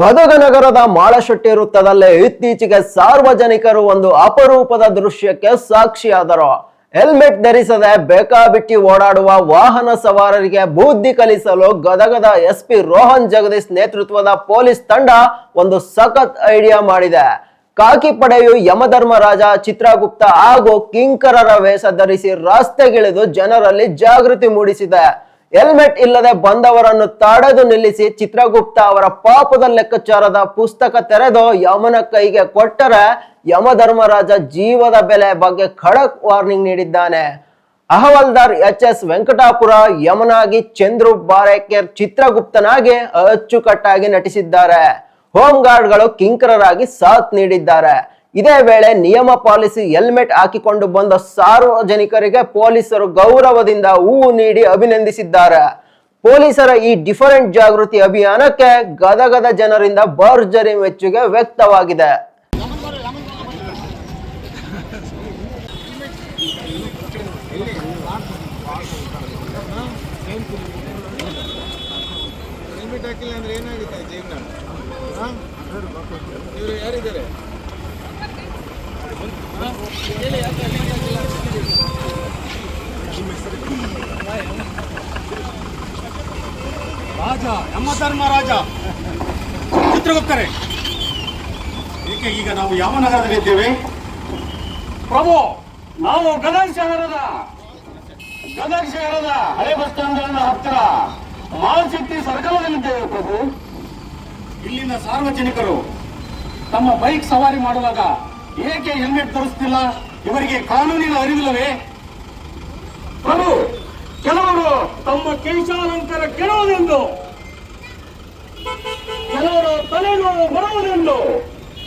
ಗದಗ ನಗರದ ಮಾಳಶೆಟ್ಟಿ ವೃತ್ತದಲ್ಲೇ ಇತ್ತೀಚೆಗೆ ಸಾರ್ವಜನಿಕರು ಒಂದು ಅಪರೂಪದ ದೃಶ್ಯಕ್ಕೆ ಸಾಕ್ಷಿಯಾದರು. ಹೆಲ್ಮೆಟ್ ಧರಿಸದೆ ಬೇಕಾಬಿಟ್ಟಿ ಓಡಾಡುವ ವಾಹನ ಸವಾರರಿಗೆ ಬುದ್ಧಿ ಕಲಿಸಲು ಗದಗದ ಎಸ್ಪಿ ರೋಹನ್ ಜಗದೀಶ್ ನೇತೃತ್ವದ ಪೊಲೀಸ್ ತಂಡ ಒಂದು ಸಖತ್ ಐಡಿಯಾ ಮಾಡಿದೆ. ಕಾಕಿ ಪಡೆಯು ಯಮಧರ್ಮರಾಜ, ಚಿತ್ರಗುಪ್ತ ಹಾಗೂ ಕಿಂಕರರ ವೇಷ ಧರಿಸಿ ರಸ್ತೆಗಿಳಿದು ಜನರಲ್ಲಿ ಜಾಗೃತಿ ಮೂಡಿಸಿದೆ. ಹೆಲ್ಮೆಟ್ ಇಲ್ಲದೆ ಬಂದವರನ್ನು ತಡೆದು ನಿಲ್ಲಿಸಿ ಚಿತ್ರಗುಪ್ತ ಅವರ ಪಾಪದ ಲೆಕ್ಕಾಚಾರದ ಪುಸ್ತಕ ತೆರೆದು ಯಮನ ಕೈಗೆ ಕೊಟ್ಟರೆ ಯಮಧರ್ಮರಾಜ ಜೀವದ ಬೆಲೆ ಬಗ್ಗೆ ಖಡಕ್ ವಾರ್ನಿಂಗ್ ನೀಡಿದ್ದಾನೆ. ಅಹವಲ್ದಾರ್ ಎಚ್.ಎಸ್. ವೆಂಕಟಾಪುರ ಯಮನಾಗಿ, ಚಂದ್ರು ಬಾರೇಕರ್ ಚಿತ್ರಗುಪ್ತನಾಗಿ ಅಚ್ಚುಕಟ್ಟಾಗಿ ನಟಿಸಿದ್ದಾರೆ. ಹೋಮ್ ಗಾರ್ಡ್ಗಳು ಕಿಂಕರರಾಗಿ ಸಾಥ್ ನೀಡಿದ್ದಾರೆ. ಇದೇ ವೇಳೆ ನಿಯಮ ಪಾಲಿಸಿ ಹೆಲ್ಮೆಟ್ ಹಾಕಿಕೊಂಡು ಬಂದ ಸಾರ್ವಜನಿಕರಿಗೆ ಪೊಲೀಸರು ಗೌರವದಿಂದ ಹೂವು ನೀಡಿ ಅಭಿನಂದಿಸಿದ್ದಾರೆ. ಪೊಲೀಸರ ಈ ಡಿಫರೆಂಟ್ ಜಾಗೃತಿ ಅಭಿಯಾನಕ್ಕೆ ಗದಗದ ಜನರಿಂದ ಭರ್ಜರಿ ಮೆಚ್ಚುಗೆ ವ್ಯಕ್ತವಾಗಿದೆ. ರಾಜ ಯಮಧರ್ಮರಾಜ ಚಿತ್ರಗುಪ್ತರೇ, ಏಕೆ ಈಗ ನಾವು ಯಾವ ನಗರದಲ್ಲಿದ್ದೇವೆ? ಪ್ರಭು, ನಾವು ಗದಗ ಶಹರದ ಹಳೆ ಬಸ್ ಸ್ಟ್ಯಾಂಡ್ ಹತ್ತಿರ ಮಾಳಶೆಟ್ಟಿ ಸರ್ಕಲ್ನಲ್ಲಿದ್ದೇವೆ ಪ್ರಭು. ಇಲ್ಲಿನ ಸಾರ್ವಜನಿಕರು ತಮ್ಮ ಬೈಕ್ ಸವಾರಿ ಮಾಡುವಾಗ ಏಕೆ ಹೆಲ್ಮೆಟ್ ಧರಿಸುತ್ತಿಲ್ಲ? ಇವರಿಗೆ ಕಾನೂನಿನ ಅರಿವಿಲ್ಲವೇ? ಪ್ರಭು, ಕೆಲವರು ತಮ್ಮ ಕೇಶಾಲಂಕಾರ ಕೆಡುವುದೆಂದು, ಕೆಲವರು ತಲೆನೋವು ಬರುವುದೆಂದು,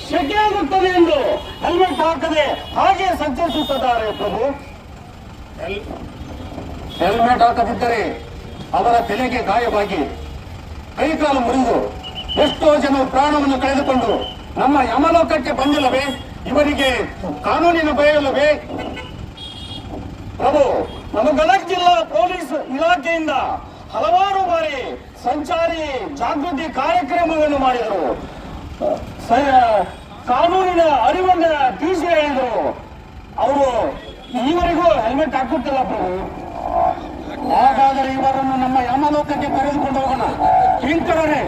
ಶೆಕೆಯಾಗುತ್ತದೆ ಎಂದು ಹೆಲ್ಮೆಟ್ ಹಾಕದೆ ಹಾಗೆ ಸಂಚರಿಸುತ್ತಿದ್ದಾರೆ ಪ್ರಭು. ಹೆಲ್ಮೆಟ್ ಹಾಕದಿದ್ದರೆ ಅವರ ತಲೆಗೆ ಗಾಯವಾಗಿ ಕೈಕಾಲು ಮುರಿದು ಎಷ್ಟೋ ಜನ ಪ್ರಾಣವನ್ನು ಕಳೆದುಕೊಂಡು ನಮ್ಮ ಯಮಲೋಕಕ್ಕೆ ಬಂದಿಲ್ಲವೇ? ಇವರಿಗೆ ಕಾನೂನಿನ ಭಯವಿಲ್ಲವೇ? ಪ್ರಭು, ನಮ್ಮ ಗದಗ ಜಿಲ್ಲಾ ಪೊಲೀಸ್ ಇಲಾಖೆಯಿಂದ ಹಲವಾರು ಬಾರಿ ಸಂಚಾರಿ ಜಾಗೃತಿ ಕಾರ್ಯಕ್ರಮವನ್ನು ಮಾಡಿದರು. ಕಾನೂನಿನ ಅರಿವನ್ನು ತಿಳಿಸಿ ಹೇಳಿದರು. ಅವರು ಈವರೆಗೂ ಹೆಲ್ಮೆಟ್ ಹಾಕುತ್ತಿಲ್ಲ ಪ್ರಭು. ಹಾಗಾದರೆ ಇವರನ್ನು ನಮ್ಮ ಯಮಲೋಕಕ್ಕೆ ಕರೆದುಕೊಂಡು ಹೋಗೋಣ. ಕಿಂಕರರೇ,